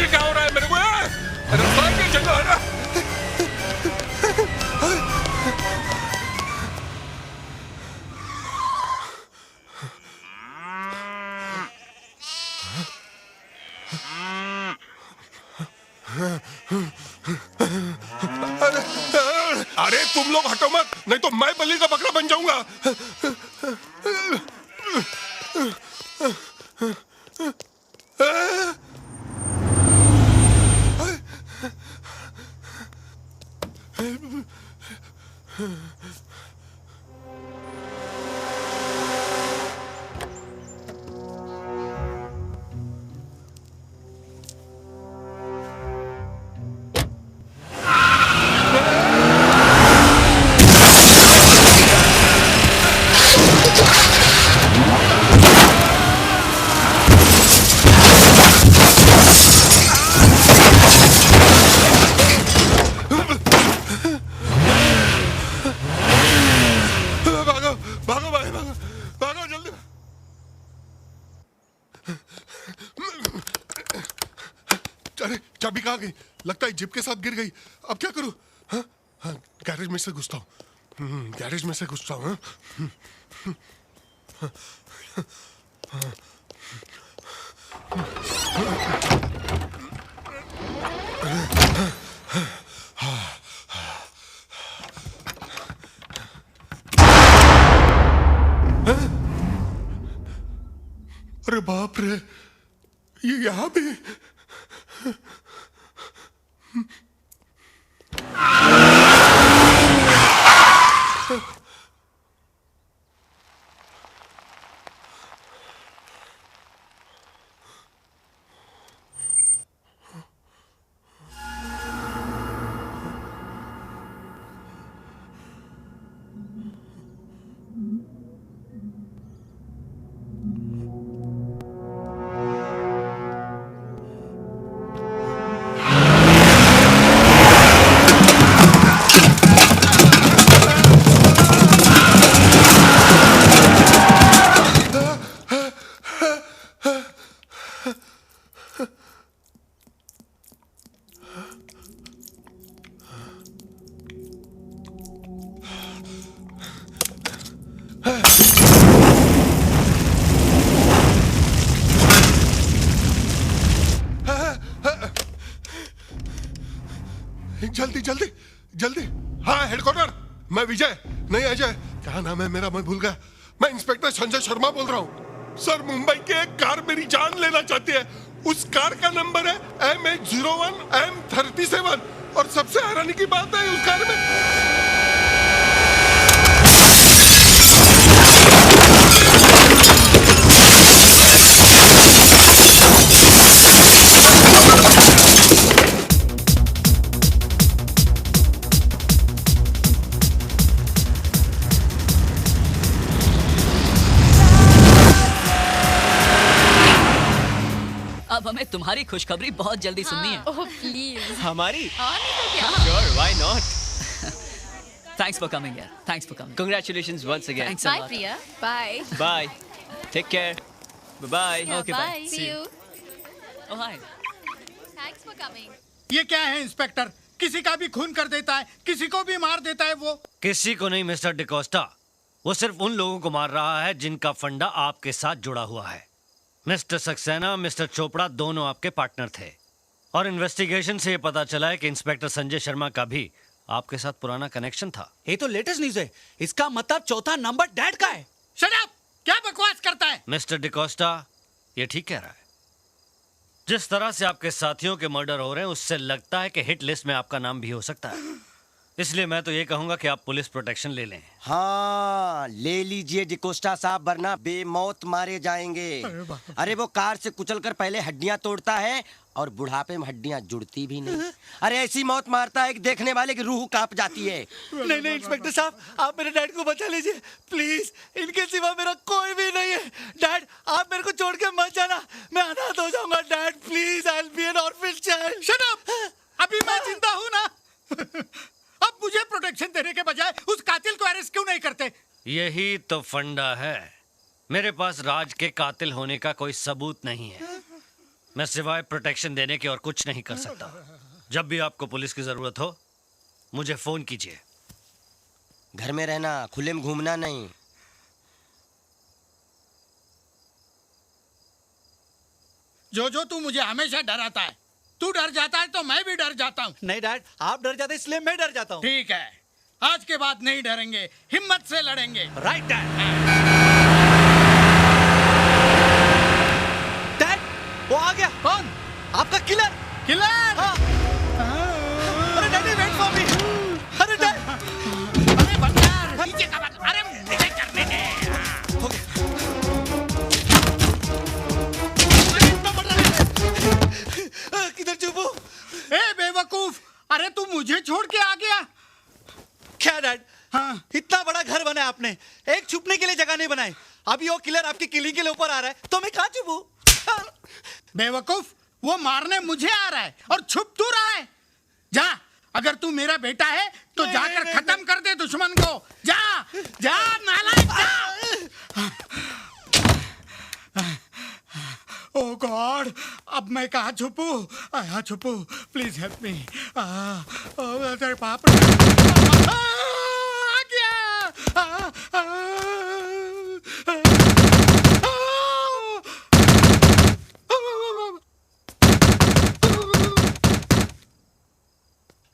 ये क्या हो रहा है मेरे को? अरे भाई जगह है ना। अरे तुम लोग हटो मत, नहीं तो मैं बलि का बकरा बन जाऊंगा। चाबी कहाँ गई? लगता है जिप के साथ गिर गई। अब क्या करूं? हाँ हाँ, गैरेज में से घुसता हूँ। गैरेज में से घुसता हूँ। अरे बाप रे, ये यहाँ भी। जल्दी जल्दी जल्दी। हाँ हेडक्वार्टर, मैं विजय, नहीं अजय, क्या नाम है मेरा, मैं भूल गया। मैं इंस्पेक्टर संजय शर्मा बोल रहा हूँ। सर मुंबई की एक कार मेरी जान लेना चाहती है। उस कार का नंबर है MH01 M37 और सबसे हैरानी की बात है उस कार में अब हमें तुम्हारी खुशखबरी बहुत जल्दी सुननी है। Oh please. हमारी? नहीं तो क्या? Sure, why not? Thanks for coming यार, thanks for coming. Congratulations once again. Thanks a Bye lot. Priya. Bye. Bye. Take care. Bye. Yeah, Okay, bye. bye. See See you. you. Oh hi. Thanks for coming. ये क्या है inspector? किसी का भी खून कर देता है, किसी को भी मार देता है वो। किसी को नहीं मिस्टर डिकोस्टा, वो सिर्फ उन लोगों को मार रहा है जिनका फंडा आपके साथ जुड़ा हुआ है। मिस्टर सक्सेना, मिस्टर चोपड़ा दोनों आपके पार्टनर थे और इन्वेस्टिगेशन से ये पता चला है कि इंस्पेक्टर संजय शर्मा का भी आपके साथ पुराना कनेक्शन था। ये तो लेटेस्ट न्यूज़ है। इसका मतलब चौथा नंबर डैड का है। Shut up! क्या बकवास करता है? मिस्टर डिकोस्टा, ये ठीक कह रहा है। जिस तरह से आपके साथियों के मर्डर हो रहे हैं उससे लगता है कि हिट लिस्ट में आपका नाम भी हो सकता है। इसलिए मैं तो ये कहूंगा कि आप पुलिस प्रोटेक्शन ले लें। हाँ ले लीजिए डिकोस्टा साहब, वरना बेमौत मारे जाएंगे। अरे वो कार से कुचलकर पहले हड्डियां तोड़ता है और बुढ़ापे में हड्डियां जुड़ती भी नहीं। अरे ऐसी मौत मारता है कि देखने वाले की रूह कांप जाती है। नहीं नहीं इंस्पेक्टर साहब, आप मेरे डैड को बचा लीजिए प्लीज। इनके सिवा मेरा कोई भी नहीं है। डैड आप मेरे को छोड़ के मत जाना, मैं अनाथ हो जाऊंगा। Dad please, I will be N orphan child. Shut up! अभी मैं जिंदा हूँ ना। अब मुझे प्रोटेक्शन देने के बजाय उस कातिल को अरेस्ट क्यों नहीं करते? यही तो फंडा है। मेरे पास राज के कातिल होने का कोई सबूत नहीं है। मैं सिवाय प्रोटेक्शन देने के और कुछ नहीं कर सकता। जब भी आपको पुलिस की जरूरत हो मुझे फोन कीजिए। घर में रहना, खुले में घूमना नहीं। जो तू मुझे हमेशा डराता है, तू डर जाता है तो मैं भी डर जाता हूँ। नहीं डैड, आप डर जाते इसलिए मैं डर जाता हूँ। ठीक है, आज के बाद नहीं डरेंगे, हिम्मत से लड़ेंगे। Right dad. डैड, वो आ गया। कौन? आपका किलर। किलर? हाँ। अरे डैडी, वेट फॉर मी। अरे डैड। अरे बंदर, नीचे का बंदर, अरे मुझे करने दे। हो गया। अरे इतना बड़ा है। किधर छुपो? ए बेवकूफ, अरे तू मुझे छोड़ के आ गया। क्या डैड? हाँ। इतना बड़ा घर बनाया आपने, एक छुपने के लिए जगह नहीं बनाई। अभी वो किलर आपकी किलिंग के लिए ऊपर आ रहा है, तो मैं कहाँ छुपूं? बेवकूफ, वो मारने मुझे आ रहा है और छुप तू रहा है। जा, अगर तू मेरा बेटा है तो नहीं, जाकर नहीं, खत्म कर दे दुश्मन को। जा, जा नालायक, जा। ओह गॉड, अब मैं कहाँ छुपूं? यहाँ छुपूं, प्लीज हेल्प मी। तेरे बाप रे, आ गया।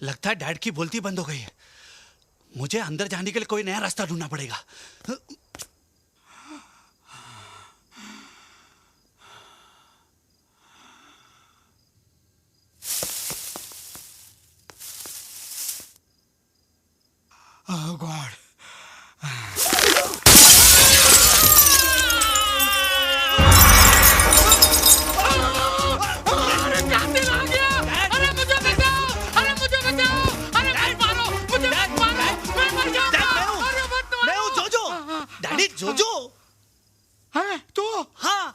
लगता है डैड की बोलती बंद हो गई है। मुझे अंदर जाने के लिए कोई नया रास्ता ढूंढना पड़ेगा। ओह गॉड, अरे कातिल आ गया। अरे मुझे बचाओ, अरे मुझे बचाओ, अरे मत मारो, मुझे मत मारो, मैं मर जाऊंगा। अरे मत मारो। मैं हूँ जोजो। डैडी, जोजो। हैं तू? हाँ,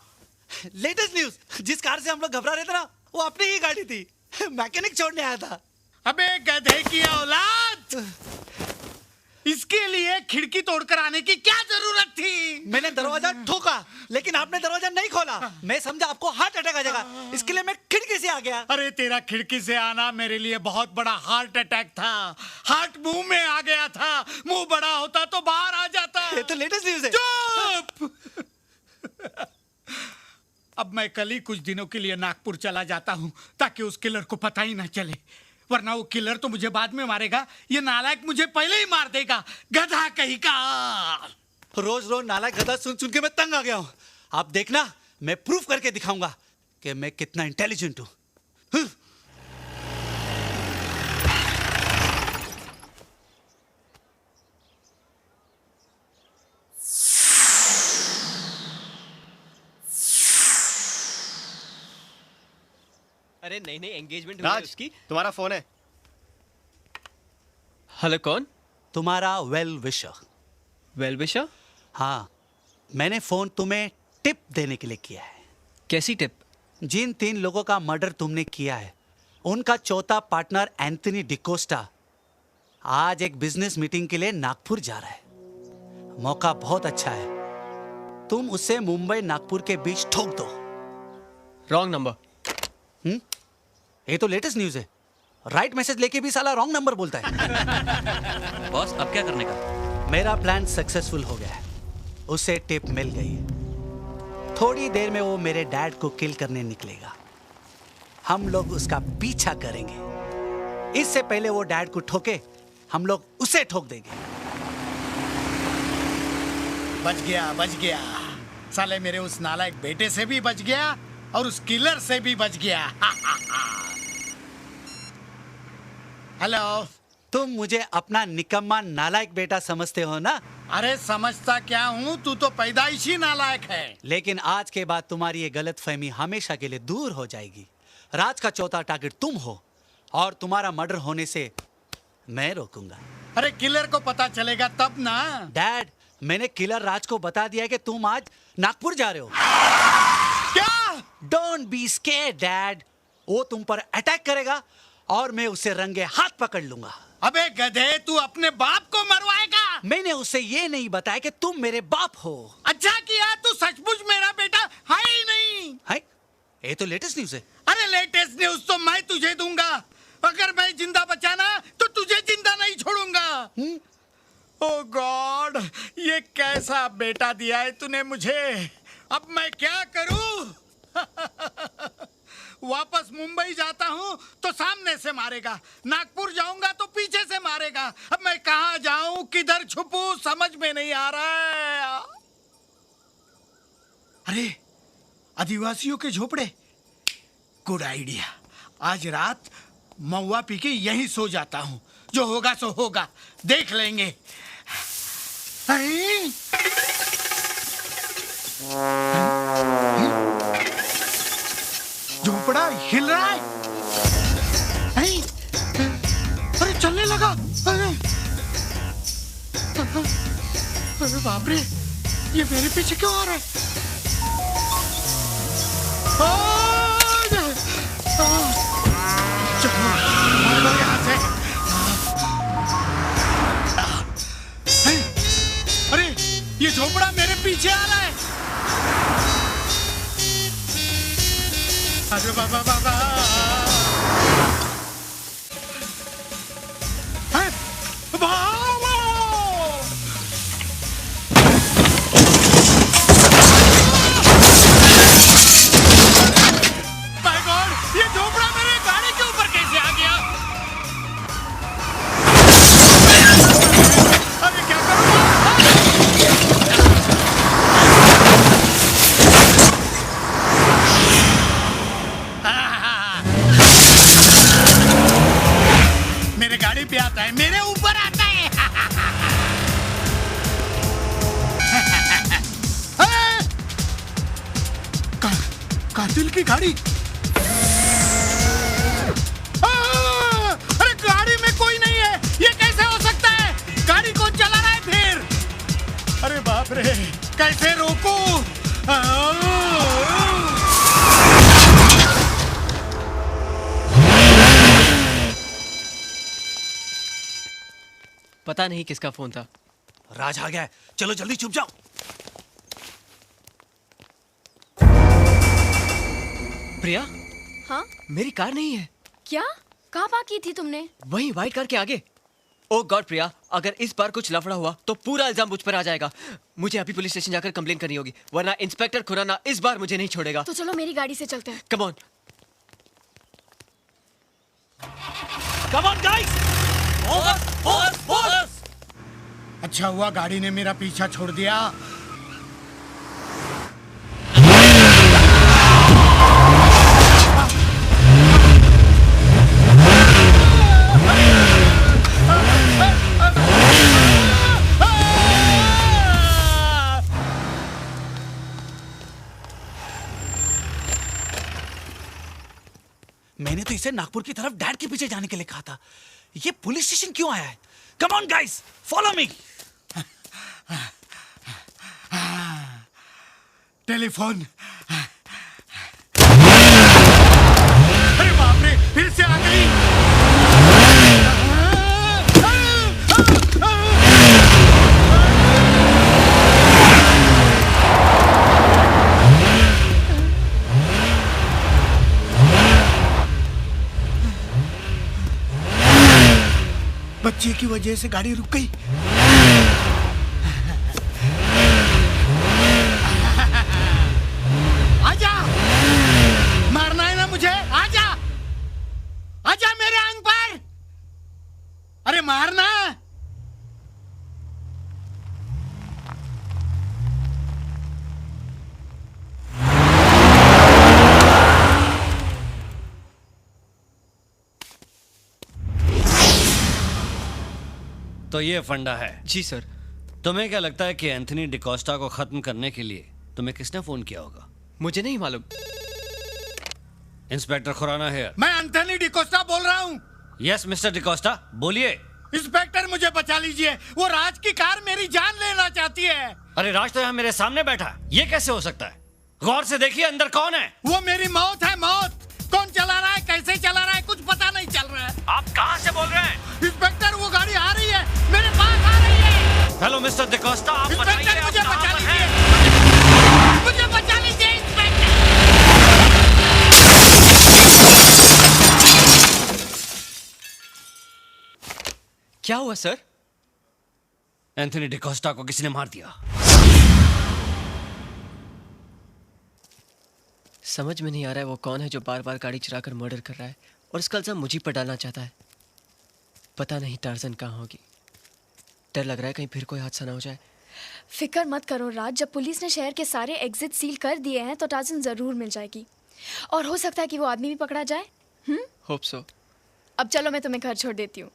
लेटेस्ट न्यूज। जिस कार से हम लोग घबरा रहे थे ना, वो अपनी ही गाड़ी थी। मैकेनिक छोड़ने आया था। अबे गधे की औलाद, इसके लिए खिड़की तोड़कर आने की क्या जरूरत थी? मैंने दरवाजा ठोका, लेकिन आपने दरवाजा नहीं खोला। मैं समझा आपको हार्ट अटैक आ जाएगा, इसके लिए मैं खिड़की से आ गया। अरे तेरा खिड़की से आना मेरे लिए बहुत बड़ा हार्ट अटैक था। हार्ट मुंह में आ गया था, मुंह बड़ा होता तो बाहर आ जाता। ये तो लेटेस्ट न्यूज है। चुप। अब मैं कल ही कुछ दिनों के लिए नागपुर चला जाता हूँ, ताकि उस किलर को पता ही ना चले, वरना वो किलर तो मुझे बाद में मारेगा, ये नालायक मुझे पहले ही मार देगा। गधा कहीं का। रोज रोज नालायक गधा सुन सुन के मैं तंग आ गया हूँ। आप देखना, मैं प्रूफ करके दिखाऊंगा कि मैं कितना इंटेलिजेंट हूँ। अरे नहीं नहीं, एंगेजमेंट राज, उसकी। तुम्हारा फोन है। हेलो, कौन? तुम्हारा वेल विशर। Well wisher? हाँ, मैंने फोन तुम्हें टिप देने के लिए किया है। कैसी टिप? जिन 3 लोगों का मर्डर तुमने किया है, उनका चौथा पार्टनर एंथनी डिकोस्टा आज एक बिजनेस मीटिंग के लिए नागपुर जा रहा है। मौका बहुत अच्छा है, तुम उसे मुंबई नागपुर के बीच ठोक दो। Wrong number. ये तो लेटेस्ट न्यूज है। राइट मैसेज लेके भी साला रॉन्ग नंबर बोलता है। बॉस, अब क्या करने का? मेरा प्लान सक्सेसफुल हो गया है, उसे टिप मिल गई है। थोड़ी देर में वो मेरे डैड को किल करने निकलेगा। हम लोग उसका पीछा करेंगे। इससे पहले वो डैड को ठोके, हम लोग उसे ठोक देंगे। बच गया, बच गया। साले मेरे उस नालायक बेटे से भी बच गया और उस किलर से भी बच गया। हेलो। तुम मुझे अपना निकम्मा नालायक बेटा समझते हो ना? अरे समझता क्या हूँ, तू तो पैदाइशी नालायक है। लेकिन आज के बाद तुम्हारी ये गलतफहमी हमेशा के लिए दूर हो जाएगी। राज का चौथा टारगेट तुम हो और तुम्हारा मर्डर होने से मैं रोकूंगा। अरे किलर को पता चलेगा तब ना। डैड, मैंने किलर राज को बता दिया कि तुम आज नागपुर जा रहे हो। क्या? Don't be scared dad. वो तुम पर अटैक करेगा और मैं उसे रंगे हाथ पकड़ लूंगा। अबे गधे, तू अपने बाप को मरवाएगा? मैंने उसे ये नहीं बताया कि तुम मेरे बाप हो। अच्छा किया, तू सचमुच मेरा बेटा है ही नहीं। है? ये तो लेटेस्ट न्यूज़ है। अरे लेटेस्ट न्यूज तो मैं तुझे दूंगा। अगर मैं जिंदा बचा ना तो तुझे जिंदा नहीं छोड़ूंगा। ओ गॉड, ये कैसा बेटा दिया है तूने मुझे। अब मैं क्या करूं? वापस मुंबई जाता हूं तो सामने से मारेगा, नागपुर जाऊंगा तो पीछे से मारेगा। अब मैं कहां जाऊं, किधर छुपूं, समझ में नहीं आ रहा है। अरे आदिवासियों के झोपड़े, गुड आइडिया। आज रात महुआ पी के यहीं सो जाता हूं, जो होगा सो होगा, देख लेंगे। हैं? झोपड़ा हिल रहा है। हैं? अरे चलने लगा। अरे बाप रे, ये मेरे पीछे क्यों आ रहा है? चलो भागो यहाँ से। अरे ये झोपड़ा मेरे पीछे आ रहा है। अरे बाबा बाबा, माय गॉड, ये झोपड़ा मेरे गाड़ी के ऊपर कैसे आ गया? अरे क्या करूं? मेरे गाड़ी पे आता है, मेरे ऊपर आता है। कातिल की गाड़ी। अरे गाड़ी में कोई नहीं है, ये कैसे हो सकता है? गाड़ी कौन चला रहा है फिर? अरे बाप रे, कैसे रोकूं? पता नहीं किसका फोन था। राज आ गया है, चलो जल्दी छुप जाओ। प्रिया, हाँ मेरी कार नहीं है। क्या? कहाँ पार्क की थी तुमने? वही व्हाइट कार के आगे। ओ गॉड प्रिया, अगर इस बार कुछ लफड़ा हुआ तो पूरा इल्जाम मुझ पर आ जाएगा। मुझे अभी पुलिस स्टेशन जाकर कंप्लेन करनी होगी, वरना इंस्पेक्टर खुराना इस बार मुझे नहीं छोड़ेगा। तो चलो मेरी गाड़ी से चलते हैं। Come on. Come on guys. अच्छा हुआ गाड़ी ने मेरा पीछा छोड़ दिया। मैंने तो इसे नागपुर की तरफ डैड के पीछे जाने के लिए कहा था। ये पुलिस स्टेशन क्यों आया है? Come on guys, follow me. Telephone. अरे बाप रे, फिर से आ गई। बच्चे की वजह से गाड़ी रुक गई। आजा, मारना है ना मुझे? आजा, आजा मेरे अंग पर। अरे मारना। तो ये फंडा है। जी सर। तुम्हें क्या लगता है कि एंथनी डिकोस्टा को खत्म करने के लिए तुम्हें किसने फोन किया होगा? मुझे नहीं मालूम। इंस्पेक्टर खुराना है। मैं एंथनी डिकोस्टा बोल रहा हूँ। यस मिस्टर डिकोस्टा, बोलिए। इंस्पेक्टर मुझे बचा लीजिए, वो राज की कार मेरी जान लेना चाहती है। अरे राज तो यहाँ मेरे सामने बैठा है, ये कैसे हो सकता है? गौर से देखिए अंदर कौन है। वो मेरी मौत है, मौत। कौन चला रहा है, कैसे चला रहा है, कुछ पता नहीं चल रहा है। आप कहाँ से बोल रहे हैं? इंस्पेक्टर, वो गाड़ी आ रही है, मेरे पास आ रही है। हेलो मिस्टर डिकोस्टा, आप इंस्पेक्टर बताइए मुझे आप बचा कहाँ पर लीजिए, हैं? मुझे बचा लीजिए इंस्पेक्टर। क्या हुआ सर? एंथनी डिकोस्टा को किसी ने मार दिया। समझ में नहीं आ रहा है वो कौन है जो बार बार गाड़ी चुराकर मर्डर कर रहा है और इसका इल्जाम मुझी पर डालना चाहता है। पता नहीं टार्जन कहाँ होगी। डर लग रहा है कहीं फिर कोई हादसा ना हो जाए। फिक्र मत करो राज, जब पुलिस ने शहर के सारे एग्जिट सील कर दिए हैं तो टार्जन जरूर मिल जाएगी और हो सकता है कि वो आदमी भी पकड़ा जाए। Hope so. अब चलो मैं तुम्हें घर छोड़ देती हूँ।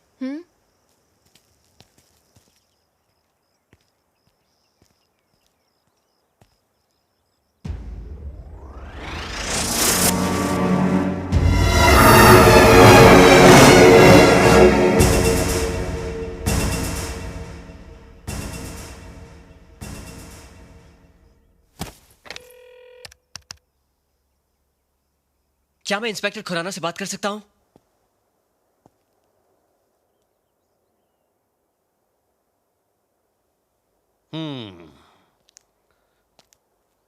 क्या मैं इंस्पेक्टर खुराना से बात कर सकता हूँ?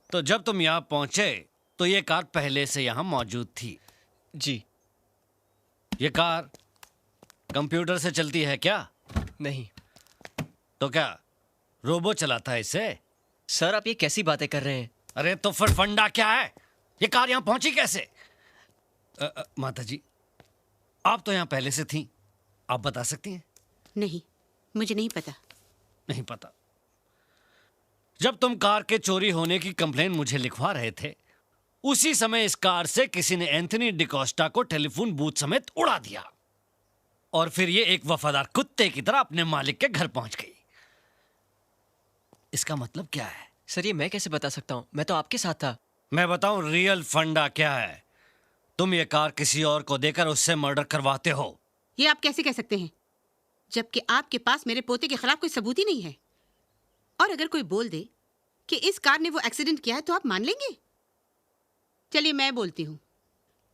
तो जब तुम यहां पहुंचे तो ये कार पहले से यहां मौजूद थी? जी। ये कार कंप्यूटर से चलती है क्या? नहीं। तो क्या रोबो चलाता है इसे? सर आप ये कैसी बातें कर रहे हैं? अरे तो फिर फंडा क्या है? ये कार यहां पहुंची कैसे? माता जी, आप तो यहां पहले से थी, आप बता सकती हैं? नहीं, मुझे नहीं पता। नहीं पता। जब तुम कार के चोरी होने की कंप्लेन मुझे लिखवा रहे थे, उसी समय इस कार से किसी ने एंथनी डिकोस्टा को टेलीफोन बूथ समेत उड़ा दिया और फिर ये एक वफादार कुत्ते की तरह अपने मालिक के घर पहुंच गई। इसका मतलब क्या है? सर ये मैं कैसे बता सकता हूँ? मैं तो आपके साथ था। मैं बताऊं रियल फंडा क्या है? तुम ये कार किसी और को देकर उससे मर्डर करवाते हो। ये आप कैसे कह सकते हैं, जबकि आपके पास मेरे पोते के खिलाफ कोई सबूत ही नहीं है? और अगर कोई बोल दे कि इस कार ने वो एक्सीडेंट किया है तो आप मान लेंगे? चलिए मैं बोलती हूँ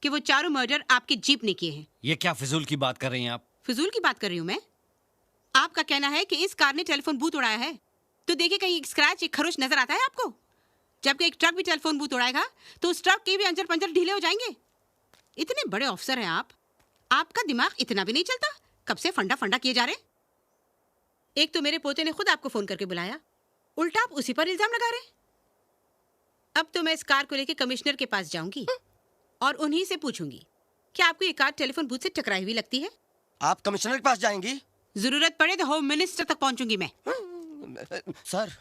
कि वो चारों मर्डर आपके जीप ने किए हैं। ये क्या फिजूल की बात कर रही हैं आप? फिजूल की बात कर रही हूँ मैं? आपका कहना है कि इस कार ने टेलीफोन बूथ उड़ाया है, तो देखिए कहीं एक स्क्रैच, एक खरोच नजर आता है आपको? जबकि एक ट्रक भी टेलीफोन बूथ उड़ाएगा तो उस ट्रक के भी अंजर पंजर ढीले हो जाएंगे। इतने बड़े ऑफिसर हैं आप, आपका दिमाग इतना भी नहीं चलता? कब से फंडा फंडा किए जा रहे हैं? एक तो मेरे पोते ने खुद आपको फोन करके बुलाया, उल्टा आप उसी पर इल्जाम लगा रहे। अब तो मैं इस कार को लेकर कमिश्नर के पास जाऊंगी और उन्हीं से पूछूंगी कि आपको ये कार टेलीफोन बूथ से टकराई हुई लगती है। आप कमिश्नर के पास जाएंगी? जरूरत पड़े तो होम मिनिस्टर तक पहुंचूंगी मैं। सर,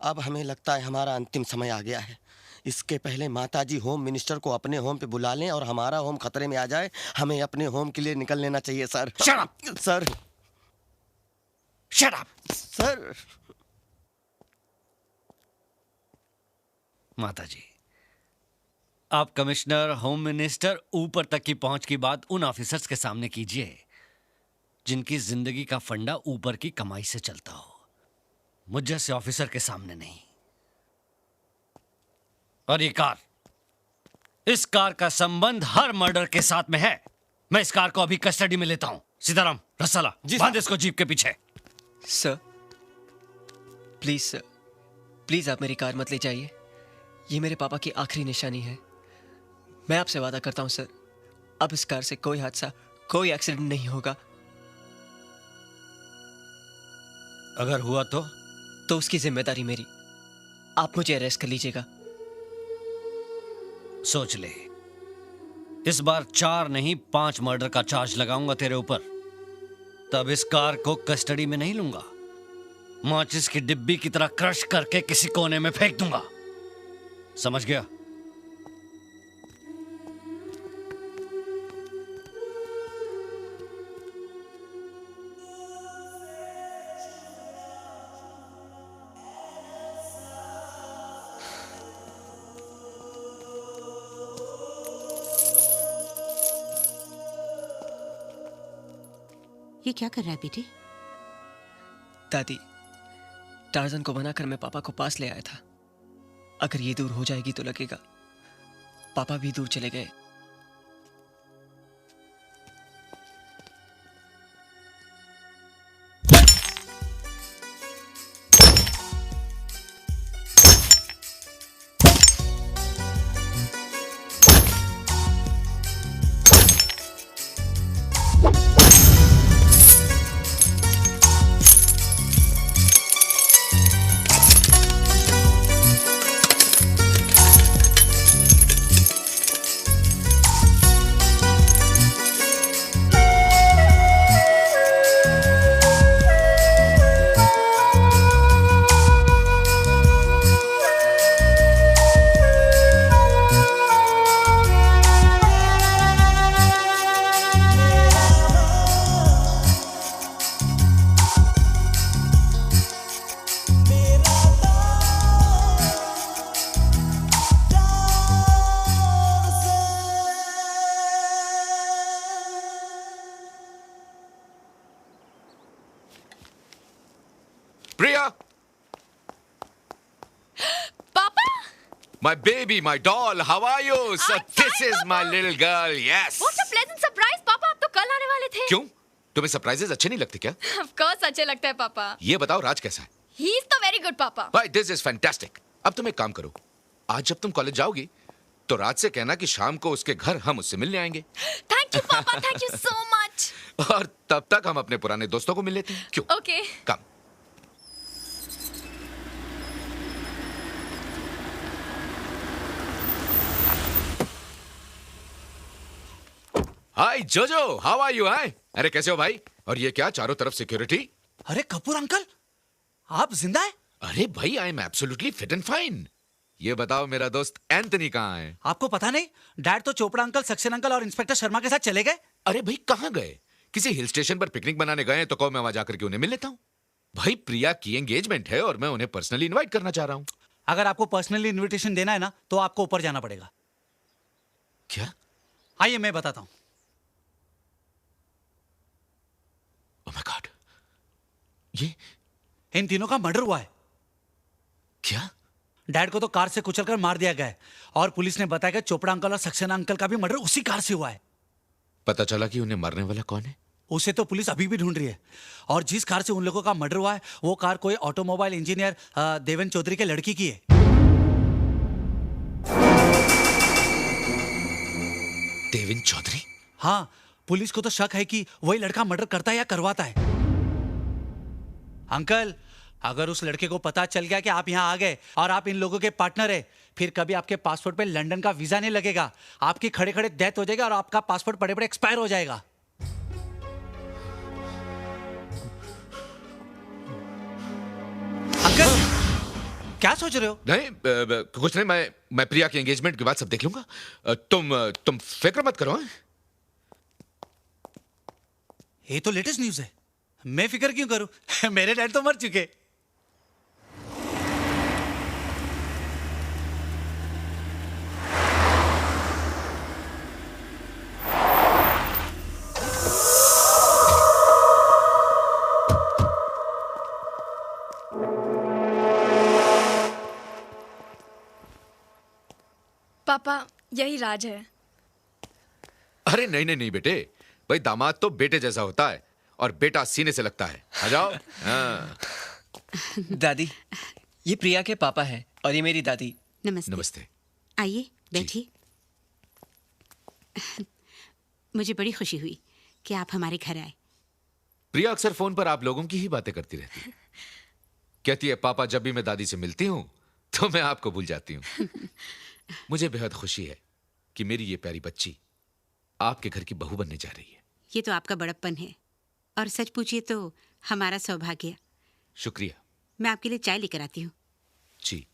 अब हमें लगता है हमारा अंतिम समय आ गया है। इसके पहले माताजी होम मिनिस्टर को अपने होम पे बुला लें और हमारा होम खतरे में आ जाए, हमें अपने होम के लिए निकल लेना चाहिए sir. Shut up! Sir. Shut up! Sir. माताजी, आप कमिश्नर, होम मिनिस्टर, ऊपर तक की पहुंच की बात उन ऑफिसर्स के सामने कीजिए जिनकी जिंदगी का फंडा ऊपर की कमाई से चलता हो, मुझ जैसे ऑफिसर के सामने नहीं। और ये कार, इस कार का संबंध हर मर्डर के साथ में है। मैं इस कार को अभी कस्टडी में लेता हूं। सीताराम, रसाला, बांध इसको जीप के पीछे। सर प्लीज आप मेरी कार मत ले जाइए। ये मेरे पापा की आखिरी निशानी है। मैं आपसे वादा करता हूं सर, अब इस कार से कोई हादसा, कोई एक्सीडेंट नहीं होगा। अगर हुआ तो उसकी जिम्मेदारी मेरी। आप मुझे अरेस्ट कर लीजिएगा। सोच ले, इस बार 4 नहीं 5 मर्डर का चार्ज लगाऊंगा तेरे ऊपर। तब इस कार को कस्टडी में नहीं लूंगा, माचिस की डिब्बी की तरह क्रश करके किसी कोने में फेंक दूंगा। समझ गया? ये क्या कर रहा है बेटे? दादी, टार्जन को बनाकर मैं पापा को पास ले आया था। अगर ये दूर हो जाएगी तो लगेगा पापा भी दूर चले गए। My baby, my doll, how are you? So this is my little girl, yes. What a pleasant surprise, पापा, आप तो कल आने वाले थे। क्यों? तुम्हें सरप्राइजेस अच्छे नहीं लगते क्या? Of course अच्छे लगते हैं पापा। ये बताओ राज कैसा है? He is तो very good पापा। Right, this is fantastic. अब तुम एक काम करो, आज जब तुम कॉलेज जाओगी तो राज से कहना कि शाम को उसके घर हम उससे मिलने आएंगे। Thank you पापा, thank you so much। और तब तक हम अपने पुराने दोस्तों को मिल लेते हैं, क्यों? Okay। कम। हाय जोजो, हाउ आर यू? हाय, अरे कैसे हो भाई? और ये क्या चारों तरफ सिक्योरिटी? अरे कपूर अंकल, आप जिंदा है? अरे भाई, I am absolutely fit and fine. ये बताओ मेरा दोस्त एंथनी कहाँ है? आपको पता नहीं? डैड तो चोपड़ा अंकल, सक्सेना अंकल और इंस्पेक्टर शर्मा के साथ चले गए। अरे भाई कहाँ गए? किसी हिल स्टेशन पर पिकनिक मनाने गए तो कहो मैं वहां जाकर के उन्हें मिल लेता हूँ। भाई प्रिया की एंगेजमेंट है और मैं उन्हें पर्सनली इनवाइट करना चाह रहा हूँ। अगर आपको पर्सनली इनविटेशन देना है ना तो आपको ऊपर जाना पड़ेगा। क्या? आइए मैं बताता हूँ। ओह माय गॉड, ये इन तीनों का मर्डर हुआ है। क्या? डैड को तो कार से कुचलकर मार दिया गया है और पुलिस ने बताया कि चोपड़ा अंकल और सक्सेना अंकल का भी मर्डर उसी कार से हुआ है। पता चला कि उन्हें मारने वाला कौन है? उसे तो पुलिस अभी भी ढूंढ रही है और जिस कार से उन लोगों का मर्डर हुआ है वो कार कोई ऑटोमोबाइल इंजीनियर देवेन चौधरी के लड़की की है। देवेन चौधरी? हाँ, पुलिस को तो शक है कि वही लड़का मर्डर करता है या करवाता है। अंकल, अगर उस लड़के को पता चल गया कि आप यहाँ आ गए और आप इन लोगों के पार्टनर है, फिर कभी आपके पासपोर्ट पे लंदन का वीजा नहीं लगेगा, आपकी खड़े खड़े डेथ हो जाएगी और आपका पासपोर्ट पड़े पड़े एक्सपायर हो जाएगा। अंकल, क्या सोच रहे हो? नहीं कुछ नहीं, मैं प्रिया की एंगेजमेंट के बाद सब देख लूंगा। तुम फिक्र मत करो। ये तो लेटेस्ट न्यूज़ है, मैं फिक्र क्यों करूं? मेरे डैड तो मर चुके। पापा, यही राज है। अरे नहीं नहीं नहीं बेटे, भाई दामाद तो बेटे जैसा होता है और बेटा सीने से लगता है। आ जाओ। हाँ। दादी, ये प्रिया के पापा हैं और ये मेरी दादी। नमस्ते। नमस्ते। आइए बैठिए। मुझे बड़ी खुशी हुई कि आप हमारे घर आए। प्रिया अक्सर फोन पर आप लोगों की ही बातें करती रहती है। कहती है पापा जब भी मैं दादी से मिलती हूँ तो मैं आपको भूल जाती हूँ। मुझे बेहद खुशी है कि मेरी ये प्यारी बच्ची आपके घर की बहू बनने जा रही है। ये तो आपका बड़प्पन है और सच पूछिए तो हमारा सौभाग्य। शुक्रिया। मैं आपके लिए चाय लेकर आती हूँ। जी।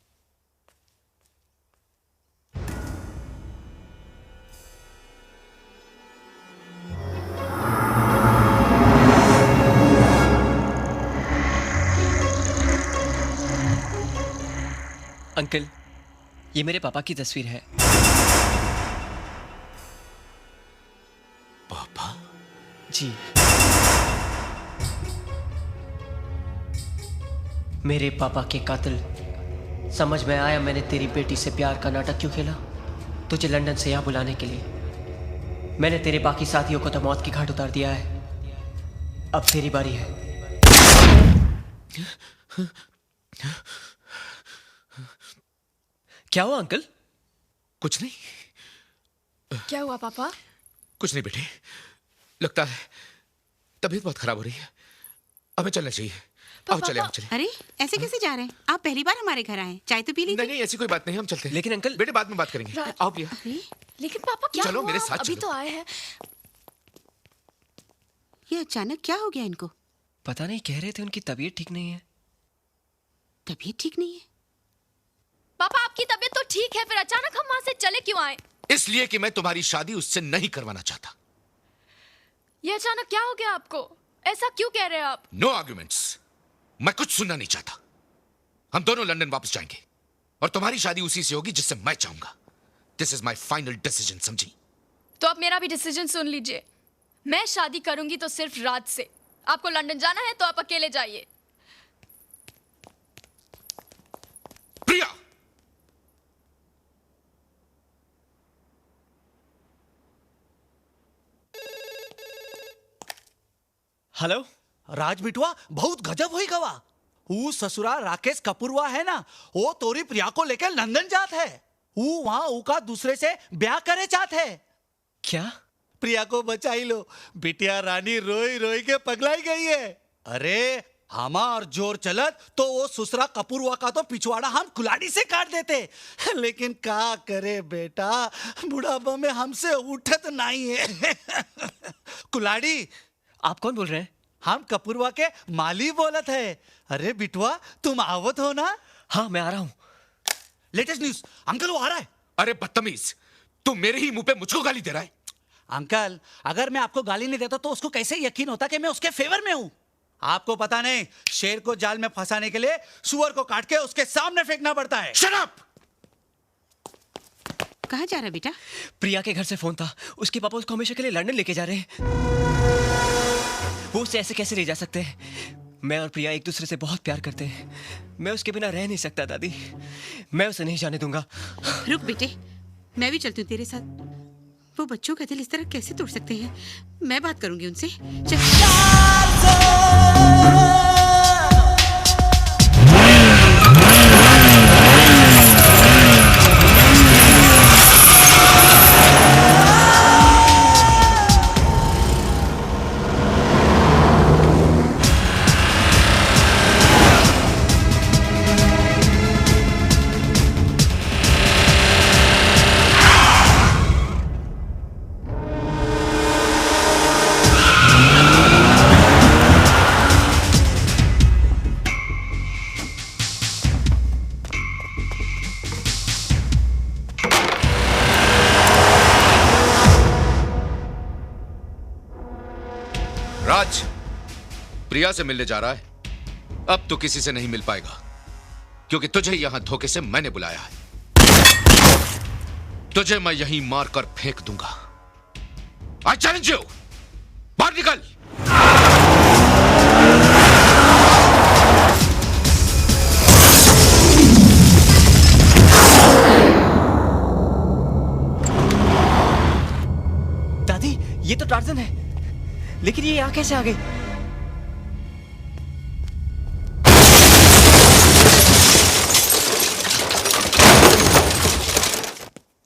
अंकल, ये मेरे पापा की तस्वीर है। पापा? जी। मेरे पापा के कातिल, समझ में आया मैंने तेरी बेटी से प्यार का नाटक क्यों खेला। तुझे लंदन से यहाँ बुलाने के लिए मैंने तेरे बाकी साथियों को तो मौत की घाट उतार दिया है। अब तेरी बारी है। क्या हुआ अंकल? कुछ नहीं। क्या हुआ पापा? कुछ नहीं बेटे, लगता है तबीयत बहुत खराब हो रही है, हमें चलना चाहिए। आओ चले, आओ चले। अरे ऐसे कैसे जा रहे हैं? आप पहली बार हमारे घर आए, चाय तो पी लीजिए। नहीं नहीं ऐसी कोई बात नहीं, हम चलते हैं। लेकिन अंकल, बेटे बाद में बात करेंगे। आओ प्रिया। लेकिन पापा क्या चलो हुआ? मेरे साथ अभी चलो। तो आए हैं। ये अचानक क्या हो गया इनको? पता नहीं, कह रहे थे उनकी तबीयत ठीक नहीं है। तबीयत ठीक नहीं है? पापा आपकी तबीयत तो ठीक है, फिर अचानक हम वहां से चले क्यों आए? इसलिए कि मैं तुम्हारी शादी उससे नहीं करवाना चाहता। ये अचानक क्या हो गया आपको? ऐसा क्यों कह रहे हैं आप? नो आर्ग्यूमेंट्स, मैं कुछ सुनना नहीं चाहता। हम दोनों लंदन वापस जाएंगे और तुम्हारी शादी उसी से होगी जिससे मैं चाहूंगा। This is my final decision, समझी? तो आप मेरा भी डिसीजन सुन लीजिए। मैं शादी करूंगी तो सिर्फ राज से। आपको लंदन जाना है तो आप अकेले जाइए। प्रिया, हेलो राज बिटवा बहुत गजब हुई गवा। वो ससुरा राकेश कपूरवा है ना, वो तोरी प्रिया को लेकर लंदन जात है। वो वहाँ का दूसरे से ब्याह करे चाहत है। क्या? प्रिया को बचाई लो, बिटिया रानी रोई रोई के पगलाई गई है। अरे हमा और जोर चलत तो वो ससुरा कपूरवा का तो पिछवाड़ा हम कुलाड़ी से काट देते, लेकिन का करे बेटा, बुढ़ापा में हमसे उठत नहीं है। कुलाड़ी। आप कौन बोल रहे हैं? हम कपूरवा के माली बोलत है। अरे बिटवा तुम आवत हो ना? हाँ मैं आ रहा हूँ। लेटेस्ट न्यूज, अंकल वो आ रहा है। अरे बदतमीज, तू मेरे ही मुंह पे मुझको गाली दे रहा है। अंकल अगर मैं आपको गाली नहीं देता तो उसको कैसे यकीन होता कि मैं उसके फेवर में हूँ? आपको पता नहीं, शेर को जाल में फंसाने के लिए सुअर को काट के उसके सामने फेंकना पड़ता है। Shut up! कहाँ जा रहा है बेटा? प्रिया के घर से फोन था, उसके पापा उसको हमेशा के लिए लंदन लेके जा रहे हैं। वो उसे ऐसे कैसे ले जा सकते हैं? मैं और प्रिया एक दूसरे से बहुत प्यार करते हैं। मैं उसके बिना रह नहीं सकता दादी, मैं उसे नहीं जाने दूंगा। रुक बेटे, मैं भी चलती हूँ तेरे साथ। वो बच्चों का दिल इस तरह कैसे तोड़ सकते हैं? मैं बात करूंगी उनसे। राज, प्रिया से मिलने जा रहा है। अब तो किसी से नहीं मिल पाएगा, क्योंकि तुझे यहां धोखे से मैंने बुलाया है। तुझे मैं यहीं मारकर फेंक दूंगा। आई चैलेंज यू, बाहर निकल। दादी ये तो टार्जन है, लेकिन ये यहाँ कैसे आ गई?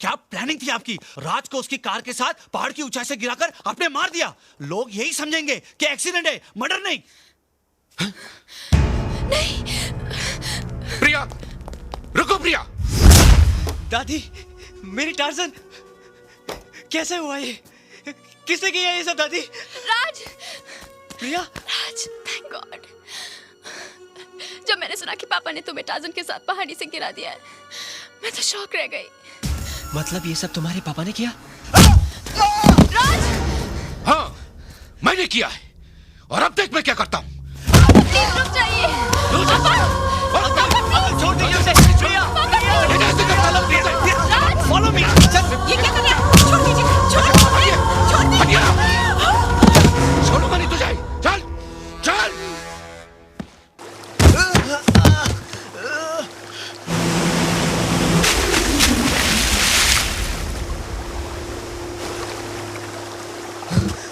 क्या प्लानिंग थी आपकी? राज को उसकी कार के साथ पहाड़ की ऊंचाई से गिराकर आपने मार दिया। लोग यही समझेंगे कि एक्सीडेंट है, मर्डर नहीं। नहीं। प्रिया, रुको प्रिया। दादी मेरी टार्जन कैसे हुआ ये? किसने किया ये सब दादी? राज! प्रिया! राज, थैंक गॉड। जब मैंने सुना कि पापा ने तुम्हें टार्जन के साथ पहाड़ी से गिरा दिया है, मैं तो शॉक रह गई। मतलब ये सब तुम्हारे पापा ने किया? राज! हाँ, मैंने किया है, और अब देख मैं क्या करता हूँ। प्लीज रुक जाइए। छोड़ दीजिए उसे। प्रिया! Follow me. ये क्या कर रहा है? छोड़ दीजिए, छोड़ दीजिए। छोड़ूंगा नहीं तुझे। चल चल।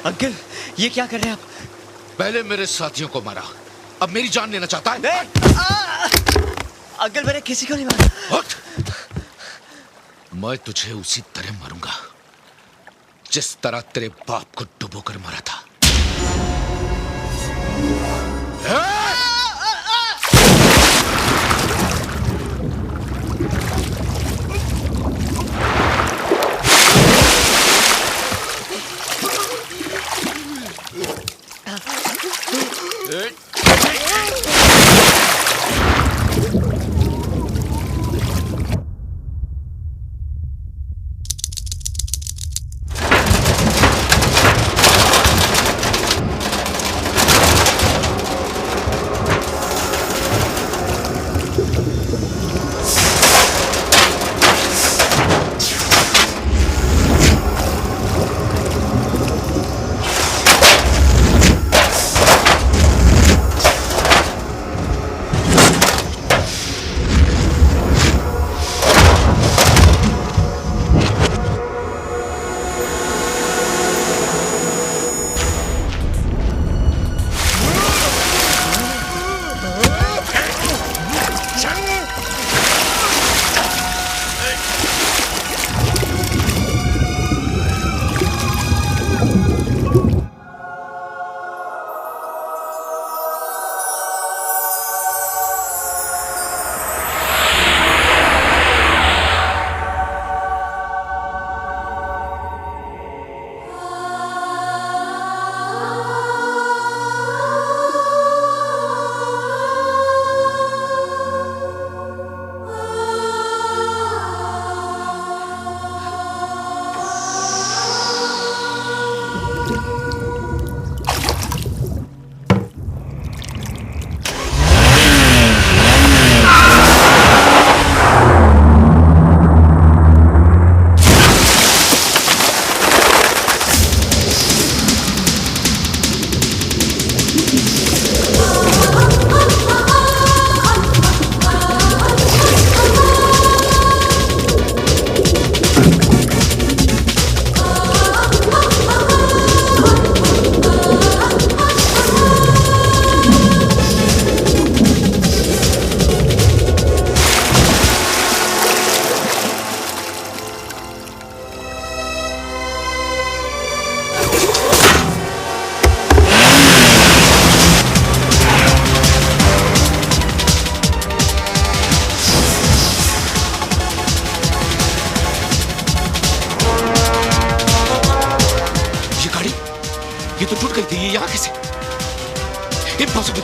अंकल ये क्या कर रहे हैं आप? पहले मेरे साथियों को मारा, अब मेरी जान लेना चाहता है? अंकल मैंने किसी को नहीं मारा। उठ। मैं तुझे उसी तरह मारूंगा जिस तरह तेरे बाप को डुबोकर मारा था। ये तो टूट गई थी, ये यहाँ कैसे? इम्पॉसिबल।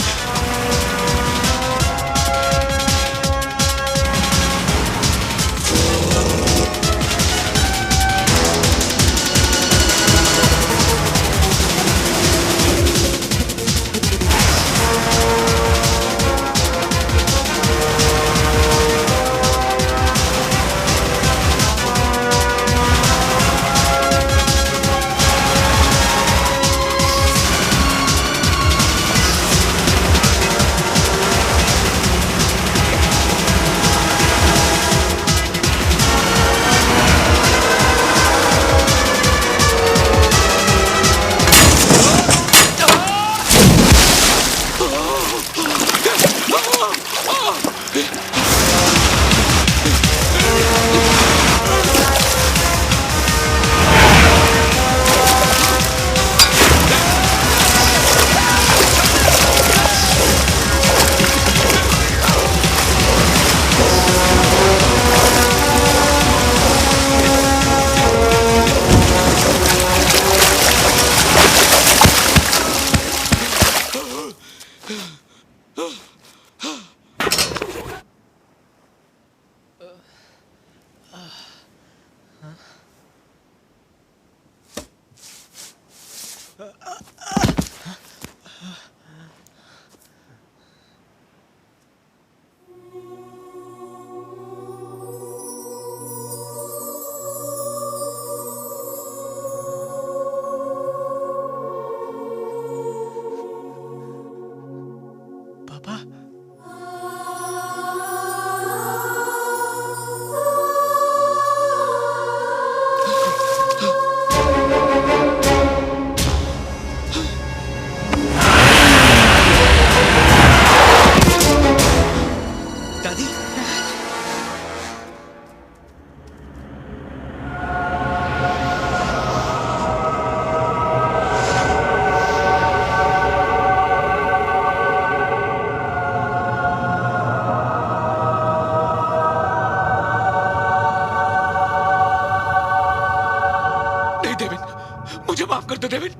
मुझे माफ कर दो डेविड,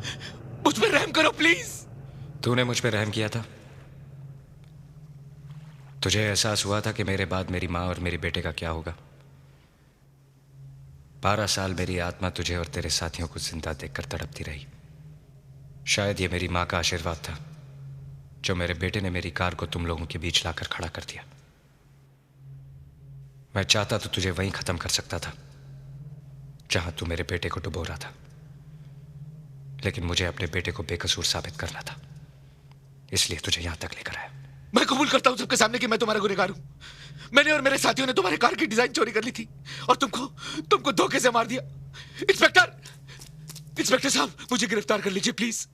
मुझ पर रहम करो प्लीज। तूने मुझ पर रहम किया था? तुझे एहसास हुआ था कि मेरे बाद मेरी माँ और मेरे बेटे का क्या होगा? 12 साल मेरी आत्मा तुझे और तेरे साथियों को जिंदा देखकर तड़पती रही। शायद ये मेरी माँ का आशीर्वाद था जो मेरे बेटे ने मेरी कार को तुम लोगों के बीच लाकर खड़ा कर दिया। मैं चाहता तो तुझे वहीं खत्म कर सकता था जहां तू मेरे बेटे को डुबो रहा था, लेकिन मुझे अपने बेटे को बेकसूर साबित करना था, इसलिए तुझे यहां तक लेकर आया। मैं कबूल करता हूं सबके सामने कि मैं तुम्हारा गुनहगार हूं। मैंने और मेरे साथियों ने तुम्हारे कार की डिजाइन चोरी कर ली थी और तुमको धोखे से मार दिया। इंस्पेक्टर साहब, मुझे गिरफ्तार कर लीजिए प्लीज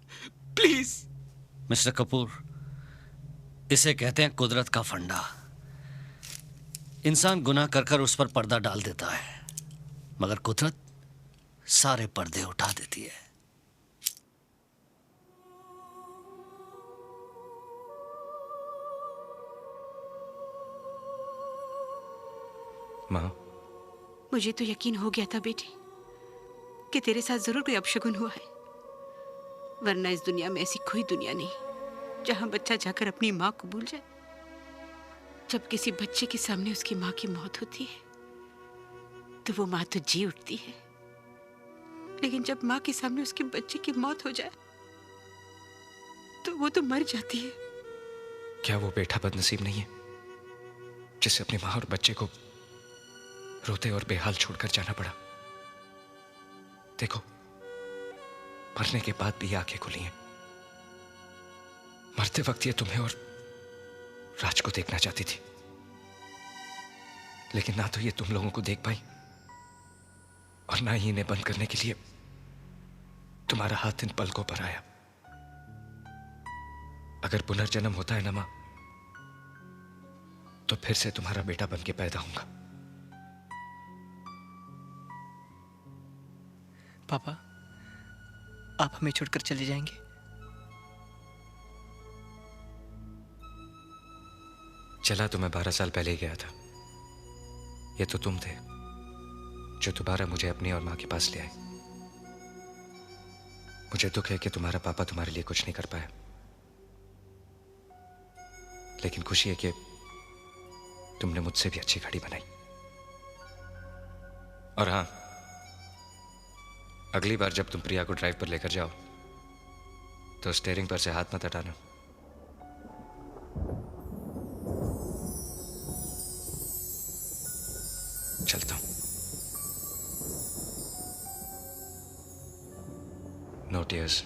प्लीज। मिस्टर कपूर, इसे कहते हैं कुदरत का फंडा। इंसान गुनाह कर कर उस पर पर्दा डाल देता है, मगर कुदरत सारे पर्दे उठा देती है। माँ, मुझे तो यकीन हो गया था बेटी कि तेरे साथ जरूर कोई अपशगुन हुआ है, वरना इस दुनिया में ऐसी कोई दुनिया नहीं जहां बच्चा जाकर अपनी माँ को भूल जाए। जब किसी बच्चे के सामने उसकी माँ की मौत होती है तो वो माँ तो जी उठती है, लेकिन जब माँ के सामने उसके बच्चे की मौत हो जाए तो वो तो मर जाती है। क्या वो बेटा बदनसीब नहीं है जिसे अपनी माँ और बच्चे को रोते और बेहाल छोड़कर जाना पड़ा? देखो, मरने के बाद भी आंखें खुली हैं। मरते वक्त ये तुम्हें और राज को देखना चाहती थी, लेकिन ना तो ये तुम लोगों को देख पाई और ना ही इन्हें बंद करने के लिए तुम्हारा हाथ इन पलकों पर आया। अगर पुनर्जन्म होता है ना मां, तो फिर से तुम्हारा बेटा बन के पैदा होऊंगा। पापा, आप हमें छोड़कर चले जाएंगे? चला तो मैं 12 साल पहले ही गया था। ये तो तुम थे जो दोबारा मुझे अपनी और मां के पास ले आए। मुझे दुख है कि तुम्हारा पापा तुम्हारे लिए कुछ नहीं कर पाया, लेकिन खुशी है कि तुमने मुझसे भी अच्छी घड़ी बनाई। और हाँ, अगली बार जब तुम प्रिया को ड्राइव पर लेकर जाओ तो स्टीयरिंग पर से हाथ मत हटाना। चलता हूं। No tears.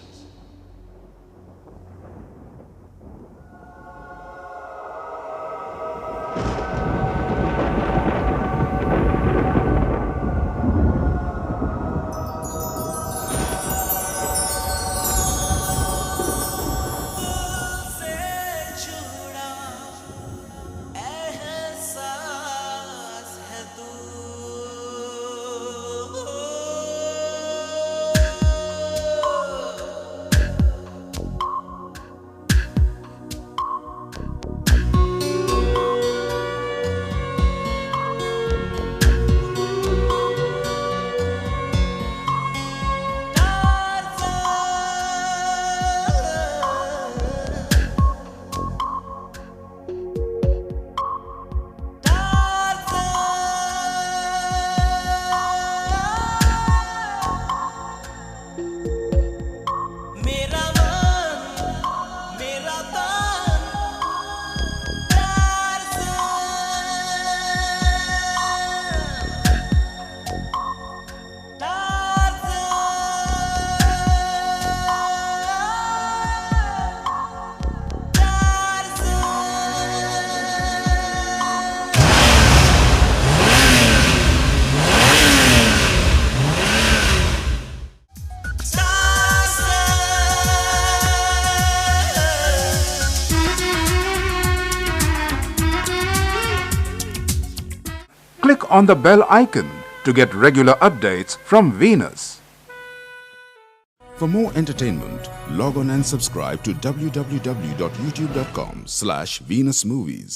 Click on the bell icon to get regular updates from Venus. For more entertainment, log on and subscribe to www.youtube.com/Venus Movies.